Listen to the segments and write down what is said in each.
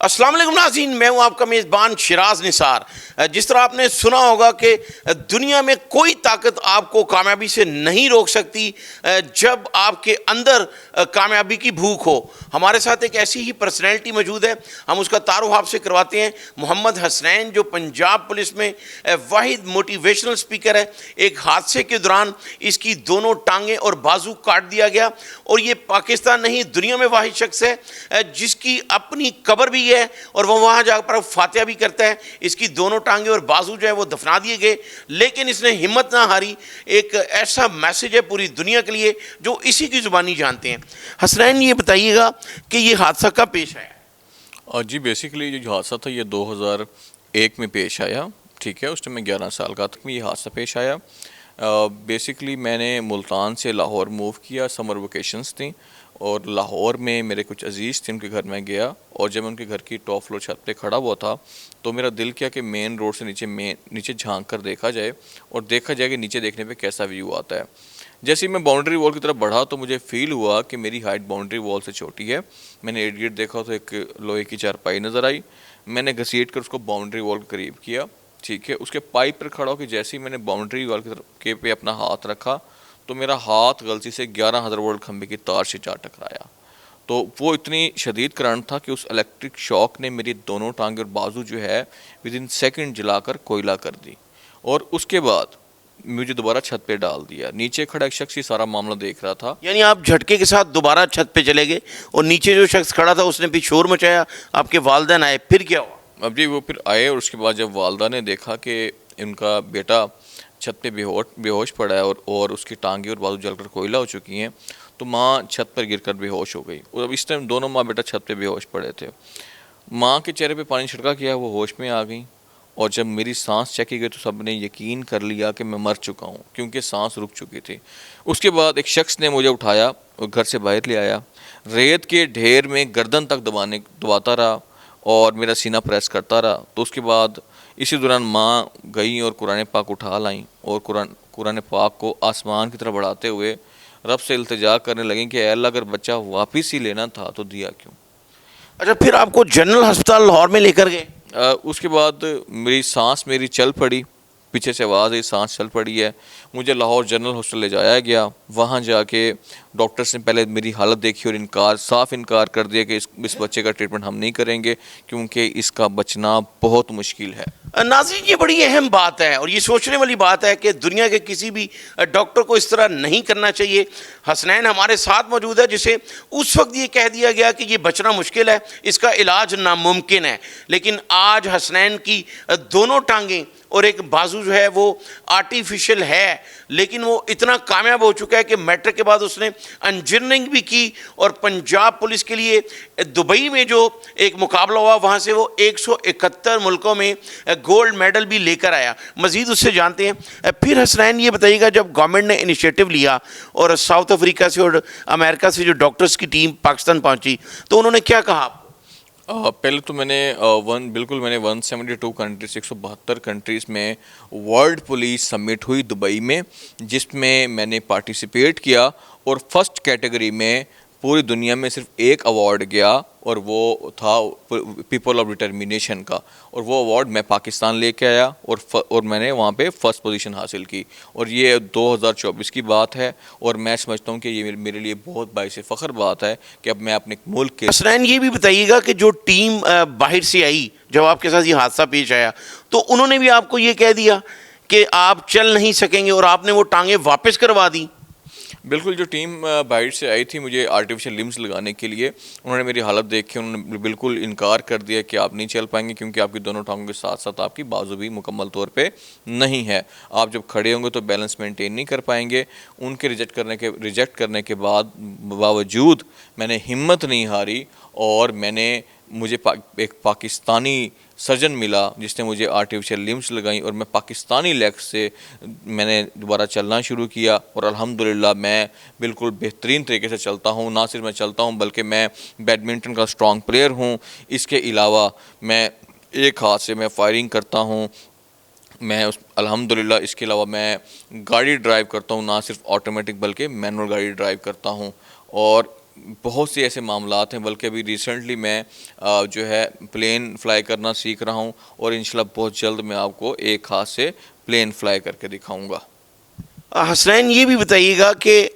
السلام علیکم ناظرین، میں ہوں آپ کا میزبان شراز نثار۔ جس طرح آپ نے سنا ہوگا کہ دنیا میں کوئی طاقت آپ کو کامیابی سے نہیں روک سکتی جب آپ کے اندر کامیابی کی بھوک ہو۔ ہمارے ساتھ ایک ایسی ہی پرسنالٹی موجود ہے، ہم اس کا تعارف آپ سے کرواتے ہیں۔ محمد حسنین جو پنجاب پولیس میں واحد موٹیویشنل سپیکر ہے۔ ایک حادثے کے دوران اس کی دونوں ٹانگیں اور بازو کاٹ دیا گیا، اور یہ پاکستان نہیں دنیا میں واحد شخص ہے جس کی اپنی قبر بھی ہے اور وہ وہاں جا کر فاتحہ بھی کرتا ہے۔ اس کی دونوں ٹانگیں اور بازو جو ہے وہ دفنا دیے گئے، لیکن اس نے ہمت نہ ہاری۔ ایک ایسا میسیج ہے پوری دنیا کے لیے جو اسی کی زبانی جانتے ہیں۔ حسنین، یہ بتائیے گا کہ یہ حادثہ کب پیش آیا؟ جی بیسیکلی جو حادثہ تھا یہ 2001 میں پیش آیا، ٹھیک ہے۔ اس میں 11 سال کا تک میں یہ حادثہ پیش آیا۔ بیسیکلی میں نے ملتان سے لاہور موو کیا، سمر ویکیشنز تھیں، اور لاہور میں میرے کچھ عزیز تھے، ان کے گھر میں گیا، اور جب میں ان کے گھر کی ٹاپ فلور چھت پہ کھڑا ہوا تھا تو میرا دل کیا کہ مین روڈ سے نیچے جھانک کر دیکھا جائے اور دیکھا جائے کہ نیچے دیکھنے پہ کیسا ویو آتا ہے۔ جیسے ہی میں باؤنڈری وال کی طرف بڑھا تو مجھے فیل ہوا کہ میری ہائٹ باؤنڈری وال سے چھوٹی ہے۔ میں نے ارد گرد دیکھا تو ایک لوہے کی چارپائی نظر آئی۔ میں نے گھسیٹ کر اس کو باؤنڈری وال کے قریب کیا، ٹھیک ہے۔ اس کے پائپ پر کھڑا ہو کہ جیسے ہی میں نے باؤنڈری وال کے پہ اپنا ہاتھ رکھا تو میرا ہاتھ غلطی سے 11,000 وولٹ کھمبے کی تار سے جا ٹکرایا۔ تو وہ اتنی شدید کرنٹ تھا کہ اس الیکٹرک شاک نے میری دونوں ٹانگیں اور بازو جو ہے ودن سیکنڈ جلا کر کوئلہ کر دی، اور اس کے بعد مجھے دوبارہ چھت پہ ڈال دیا۔ نیچے کھڑا ایک شخص یہ سارا معاملہ دیکھ رہا تھا۔ یعنی آپ جھٹکے کے ساتھ دوبارہ چھت پہ چلے گئے اور نیچے جو شخص کھڑا تھا اس نے بھی شور مچایا، آپ کے والدین آئے، پھر کیا ہوا؟ اب جی وہ پھر آئے، اور اس کے بعد جب والدہ نے دیکھا کہ ان کا بیٹا چھت پہ بے ہوش پڑا ہے اور اس کی ٹانگیں اور بازو جل کر کوئلہ ہو چکی ہیں، تو ماں چھت پر گر کر بے ہوش ہو گئی، اور اب اس ٹائم دونوں ماں بیٹا چھت پہ بے ہوش پڑے تھے۔ ماں کے چہرے پہ پانی چھڑکا کیا، وہ ہوش میں آ گئیں، اور جب میری سانس چیک کی گئی تو سب نے یقین کر لیا کہ میں مر چکا ہوں، کیونکہ سانس رک چکی تھی۔ اس کے بعد ایک شخص نے مجھے اٹھایا اور گھر سے باہر لے آیا، ریت کے ڈھیر میں گردن تک دباتا رہا اور میرا سینہ پریس کرتا رہا۔ تو اس کے بعد اسی دوران ماں گئیں اور قرآن پاک اٹھا لائیں، اور قرآن پاک کو آسمان کی طرف بڑھاتے ہوئے رب سے التجا کرنے لگیں کہ اے اللہ اگر بچہ واپس ہی لینا تھا تو دیا کیوں۔ اچھا، پھر آپ کو جنرل ہسپتال لاہور میں لے کر گئے؟ اس کے بعد سانس میری چل پڑی، پیچھے سے آواز آئی سانس چل پڑی ہے، مجھے لاہور جنرل ہاسپٹل لے جایا گیا۔ وہاں جا کے ڈاکٹرس نے پہلے میری حالت دیکھی اور صاف انکار کر دیا کہ اس بچے کا ٹریٹمنٹ ہم نہیں کریں گے، کیونکہ اس کا بچنا بہت مشکل ہے۔ ناظرین، یہ بڑی اہم بات ہے اور یہ سوچنے والی بات ہے کہ دنیا کے کسی بھی ڈاکٹر کو اس طرح نہیں کرنا چاہیے۔ حسنین ہمارے ساتھ موجود ہے جسے اس وقت یہ کہہ دیا گیا کہ یہ بچنا مشکل ہے، اس کا علاج ناممکن ہے، لیکن آج حسنین کی دونوں ٹانگیں اور ایک بازو جو ہے وہ آرٹیفیشل ہے، لیکن وہ اتنا کامیاب ہو چکا ہے کہ میٹرک کے بعد اس نے انجینئرنگ بھی کی، اور پنجاب پولیس کے لیے دبئی میں جو ایک مقابلہ ہوا وہاں سے وہ 171 ملکوں میں گولڈ میڈل بھی لے کر آیا۔ مزید اس سے جانتے ہیں۔ پھر حسنین یہ بتائیے گا، جب گورنمنٹ نے انیشیٹو لیا اور ساؤتھ افریقہ سے اور امریکہ سے جو ڈاکٹرز کی ٹیم پاکستان پہنچی تو انہوں نے کیا کہا؟ پہلے تو میں نے میں نے 172 کنٹریز 172 کنٹریز میں ورلڈ پولیس سمٹ ہوئی دبئی میں، جس میں نے پارٹیسپیٹ کیا، اور فرسٹ کیٹیگری میں پوری دنیا میں صرف ایک ایوارڈ گیا، اور وہ تھا پیپل آف ڈٹرمینیشن کا، اور وہ ایوارڈ میں پاکستان لے کے آیا، اور میں نے وہاں پہ فرسٹ پوزیشن حاصل کی، اور یہ 2024 کی بات ہے، اور میں سمجھتا ہوں کہ یہ میرے لیے بہت باعث فخر بات ہے کہ اب میں اپنے ملک کے۔ حسنین یہ بھی بتائیے گا کہ جو ٹیم باہر سے آئی جب آپ کے ساتھ یہ حادثہ پیش آیا تو انہوں نے بھی آپ کو یہ کہہ دیا کہ آپ چل نہیں سکیں گے اور آپ نے وہ ٹانگیں واپس کروا دی؟ بالکل، جو ٹیم باہر سے آئی تھی مجھے آرٹیفیشل لمز لگانے کے لیے، انہوں نے میری حالت دیکھ کے انہوں نے بالکل انکار کر دیا کہ آپ نہیں چل پائیں گے، کیونکہ آپ کی دونوں ٹانگوں کے ساتھ ساتھ آپ کی بازو بھی مکمل طور پہ نہیں ہے، آپ جب کھڑے ہوں گے تو بیلنس مینٹین نہیں کر پائیں گے۔ ان کے ریجیکٹ کرنے کے باوجود میں نے ہمت نہیں ہاری، اور مجھے ایک پاکستانی سرجن ملا جس نے مجھے آرٹیفیشل لمز لگائیں، اور میں پاکستانی لیگ سے میں نے دوبارہ چلنا شروع کیا، اور الحمدللہ میں بالکل بہترین طریقے سے چلتا ہوں۔ نہ صرف میں چلتا ہوں بلکہ میں بیڈمنٹن کا اسٹرانگ پلیئر ہوں۔ اس کے علاوہ میں ایک ہاتھ سے میں فائرنگ کرتا ہوں، الحمدللہ اس کے علاوہ میں گاڑی ڈرائیو کرتا ہوں، نہ صرف آٹومیٹک بلکہ مینول گاڑی ڈرائیو کرتا ہوں، اور بہت سے ایسے معاملات ہیں، بلکہ ابھی ریسنٹلی میں جو ہے پلین فلائی کرنا سیکھ رہا ہوں، اور انشاءاللہ بہت جلد میں آپ کو ایک ہاتھ سے پلین فلائی کر کے دکھاؤں گا۔ حسنین یہ بھی بتائیے گا کہ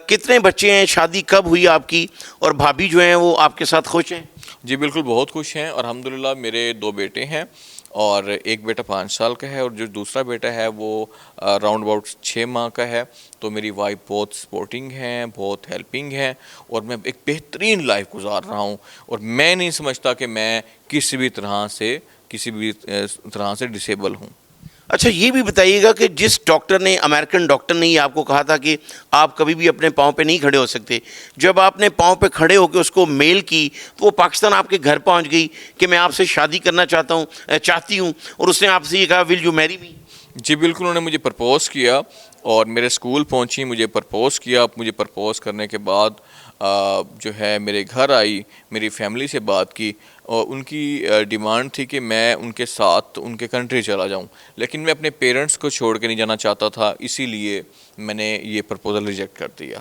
کتنے بچے ہیں، شادی کب ہوئی آپ کی، اور بھابھی جو ہیں وہ آپ کے ساتھ خوش ہیں؟ جی بالکل بہت خوش ہیں، اور الحمدللہ میرے 2 بیٹے ہیں، اور ایک بیٹا 5 سال کا ہے، اور جو دوسرا بیٹا ہے وہ راؤنڈ اباؤٹ 6 ماہ کا ہے۔ تو میری وائف بہت سپورٹنگ ہیں، بہت ہیلپنگ ہیں، اور میں ایک بہترین لائف گزار رہا ہوں، اور میں نہیں سمجھتا کہ میں کسی بھی طرح سے ڈسیبل ہوں۔ اچھا یہ بھی بتائیے گا کہ جس ڈاکٹر نے، امریکن ڈاکٹر نے، یہ آپ کو کہا تھا کہ آپ کبھی بھی اپنے پاؤں پہ نہیں کھڑے ہو سکتے، جب آپ نے پاؤں پہ کھڑے ہو کے اس کو میل کی تو وہ پاکستان آپ کے گھر پہنچ گئی کہ میں آپ سے شادی کرنا چاہتی ہوں، اور اس نے آپ سے یہ کہا ول یو میری می؟ جی بالکل، انہوں نے مجھے پرپوز کیا، اور میرے اسکول پہنچی، مجھے پرپوز کیا۔ مجھے پرپوز کرنے کے بعد جو ہے میرے گھر آئی، میری فیملی سے بات کی، اور ان کی ڈیمانڈ تھی کہ میں ان کے ساتھ ان کے کنٹری چلا جاؤں، لیکن میں اپنے پیرنٹس کو چھوڑ کے نہیں جانا چاہتا تھا، اسی لیے میں نے یہ پرپوزل ریجیکٹ کر دیا۔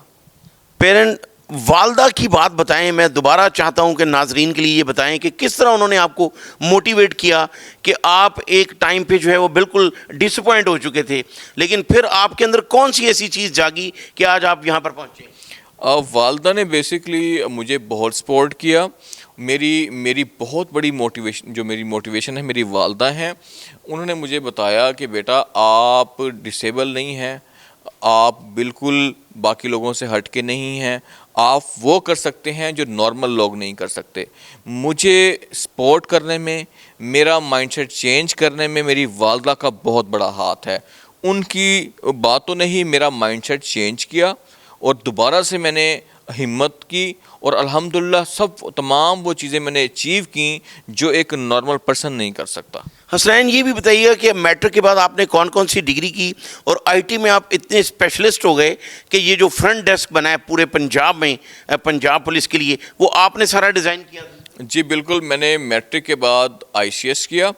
پیرنٹ، والدہ کی بات بتائیں، میں دوبارہ چاہتا ہوں کہ ناظرین کے لیے یہ بتائیں کہ کس طرح انہوں نے آپ کو موٹیویٹ کیا کہ آپ ایک ٹائم پہ جو ہے وہ بالکل ڈس اپوائنٹ ہو چکے تھے، لیکن پھر آپ کے اندر کون سی ایسی چیز جاگی کہ آج آپ یہاں پر پہنچے؟ والدہ نے بیسکلی مجھے بہت سپورٹ کیا۔ میری بہت بڑی موٹیویشن ہے میری والدہ ہیں۔ انہوں نے مجھے بتایا کہ بیٹا آپ ڈسیبل نہیں ہیں، آپ بالکل باقی لوگوں سے ہٹ کے نہیں ہیں، آپ وہ کر سکتے ہیں جو نارمل لوگ نہیں کر سکتے۔ مجھے سپورٹ کرنے میں، میرا مائنڈ سیٹ چینج کرنے میں میری والدہ کا بہت بڑا ہاتھ ہے۔ ان کی باتوں نے ہی میرا مائنڈ سیٹ چینج کیا، اور دوبارہ سے میں نے ہمت کی، اور الحمدللہ تمام وہ چیزیں میں نے اچیو کیں جو ایک نارمل پرسن نہیں کر سکتا۔ حسنین یہ بھی بتائیے گا کہ میٹرک کے بعد آپ نے کون کون سی ڈگری کی، اور آئی ٹی میں آپ اتنے اسپیشلسٹ ہو گئے کہ یہ جو فرنٹ ڈیسک بنا ہے پورے پنجاب میں، پنجاب پولیس کے لیے، وہ آپ نے سارا ڈیزائن کیا تھا؟ جی بالکل، میں نے میٹرک کے بعد آئی سی ایس کیا،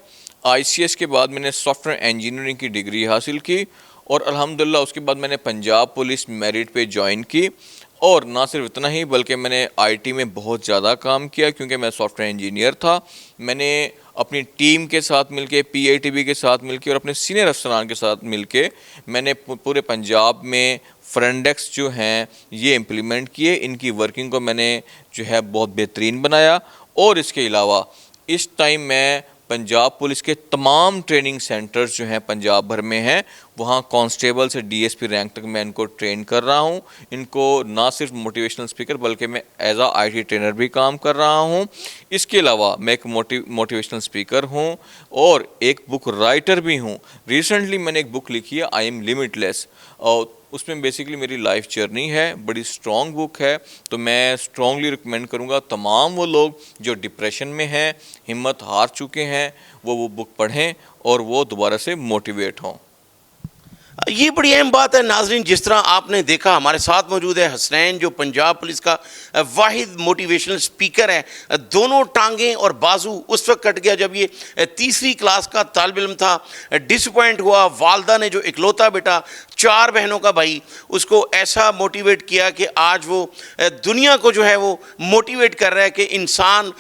آئی سی ایس کے بعد میں نے سافٹ ویئر انجینئرنگ کی ڈگری حاصل کی، اور الحمدللہ اس کے بعد میں نے پنجاب پولیس میرٹ پہ جوائن کی، اور نہ صرف اتنا ہی بلکہ میں نے آئی ٹی میں بہت زیادہ کام کیا، کیونکہ میں سافٹ ویئر انجینئر تھا۔ میں نے اپنی ٹیم کے ساتھ مل کے، پی آئی ٹی بی کے ساتھ مل کے، اور اپنے سینئر افسران کے ساتھ مل کے میں نے پورے پنجاب میں فرنٹ ڈیسک جو ہیں یہ امپلیمنٹ کیے۔ ان کی ورکنگ کو میں نے جو ہے بہت بہترین بنایا، اور اس کے علاوہ اس ٹائم میں پنجاب پولیس کے تمام ٹریننگ سینٹرز جو ہیں پنجاب بھر میں ہیں، وہاں کانسٹیبل سے ڈی ایس پی رینک تک میں ان کو ٹرین کر رہا ہوں۔ ان کو نہ صرف موٹیویشنل اسپیکر بلکہ میں as a I T trainer بھی کام کر رہا ہوں۔ اس کے علاوہ میں ایک موٹیویشنل اسپیکر ہوں، اور ایک بک رائٹر بھی ہوں۔ ریسنٹلی میں نے ایک بک لکھی ہے آئی ایم لمٹ لیس، اور اس میں بیسکلی میری لائف جرنی ہے، بڑی اسٹرانگ بک ہے۔ تو میں اسٹرانگلی ریکمینڈ کروں گا تمام وہ لوگ جو ڈپریشن میں ہیں، ہمت ہار چکے ہیں، وہ بک پڑھیں اور وہ دوبارہ سے موٹیویٹ ہوں۔ یہ بڑی اہم بات ہے ناظرین، جس طرح آپ نے دیکھا ہمارے ساتھ موجود ہے حسنین جو پنجاب پولیس کا واحد موٹیویشنل سپیکر ہے۔ دونوں ٹانگیں اور بازو اس وقت کٹ گیا جب یہ تیسری کلاس کا طالب علم تھا، ڈس اپوائنٹ ہوا۔ والدہ نے جو اکلوتا بیٹا، 4 بہنوں کا بھائی، اس کو ایسا موٹیویٹ کیا کہ آج وہ دنیا کو جو ہے وہ موٹیویٹ کر رہا ہے کہ انسان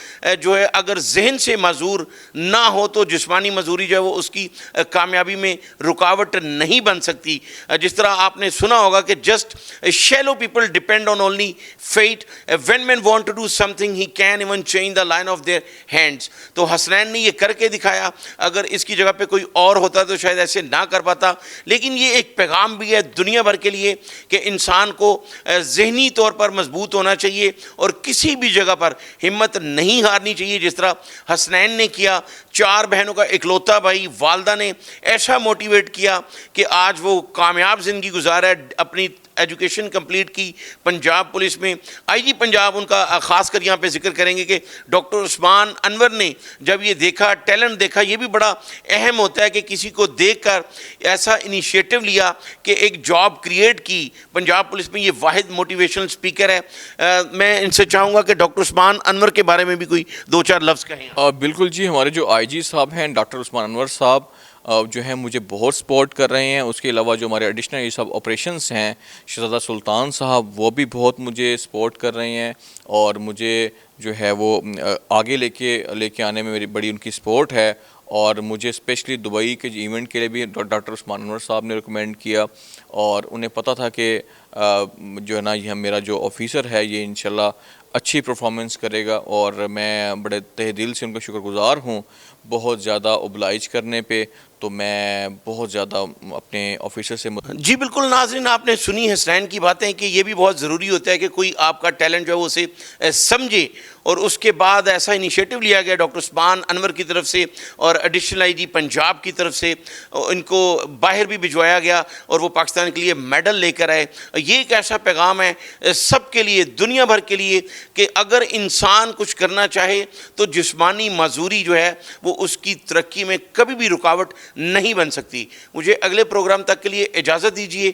جو ہے اگر ذہن سے معذور نہ ہو تو جسمانی معذوری جو ہے وہ اس کی کامیابی میں رکاوٹ نہیں بن سکتی۔ جس طرح آپ نے سنا ہوگا کہ just shallow people depend on only fate. When men want to do something, he can even change the line of their hands. تو حسنین نے یہ کر کے دکھایا، اگر اس کی جگہ پہ کوئی اور ہوتا تو شاید ایسے نہ کر پاتا۔ لیکن یہ ایک پیغام بھی ہے دنیا بھر کے لیے کہ انسان کو ذہنی طور پر مضبوط ہونا چاہیے، اور کسی بھی جگہ پر ہمت نہیں ہارنی چاہیے، جس طرح حسنین نے کیا۔ 4 بہنوں کا اکلوتا بھائی، والدہ نے ایسا موٹیویٹ کیا کہ آج وہ کامیاب زندگی گزارا ہے، اپنی ایجوکیشن کمپلیٹ کی پنجاب پولیس میں۔ آئی جی پنجاب ان کا خاص کر یہاں پہ ذکر کریں گے کہ ڈاکٹر عثمان انور نے جب یہ دیکھا، ٹیلنٹ دیکھا، یہ بھی بڑا اہم ہوتا ہے کہ کسی کو دیکھ کر ایسا انیشیٹو لیا کہ ایک جاب کریٹ کی۔ پنجاب پولیس میں یہ واحد موٹیویشنل سپیکر ہے۔ میں ان سے چاہوں گا کہ ڈاکٹر عثمان انور کے بارے میں بھی کوئی 2-4 لفظ کہیں۔ بالکل جی، ہمارے جو آئی جی صاحب ہیں ڈاکٹر عثمان انور صاحب، جو ہیں مجھے بہت سپورٹ کر رہے ہیں. اس کے علاوہ جو ہمارے ایڈیشنل یہ سب آپریشنس ہیں شہزادہ سلطان صاحب وہ بھی بہت مجھے سپورٹ کر رہے ہیں اور مجھے جو ہے وہ آگے لے کے آنے میں میری بڑی ان کی سپورٹ ہے. اور مجھے اسپیشلی دبئی کے ایونٹ کے لیے بھی ڈاکٹر عثمان انور صاحب نے ریکمینڈ کیا اور انہیں پتہ تھا کہ جو ہے نا یہ میرا جو آفیسر ہے یہ انشاءاللہ اچھی پرفارمنس کرے گا اور میں بڑے تہ دل سے ان کا شکر گزار ہوں بہت زیادہ اوبلائج کرنے پہ. تو میں بہت زیادہ اپنے آفیسر سے جی بالکل ناظرین آپ نے سنی حسنین کی باتیں کہ یہ بھی بہت ضروری ہوتا ہے کہ کوئی آپ کا ٹیلنٹ جو ہے وہ اسے سمجھے اور اس کے بعد ایسا انیشیٹو لیا گیا ڈاکٹر عثمان انور کی طرف سے اور ایڈیشنل آئی جی پنجاب کی طرف سے ان کو باہر بھی بھجوایا گیا اور وہ پاکستان کے لیے میڈل لے کر آئے. یہ ایک ایسا پیغام ہے سب کے لیے دنیا بھر کے لیے کہ اگر انسان کچھ کرنا چاہے تو جسمانی معذوری جو ہے وہ اس کی ترقی میں کبھی بھی رکاوٹ نہیں بن سکتی. مجھے اگلے پروگرام تک کے لیے اجازت دیجیے.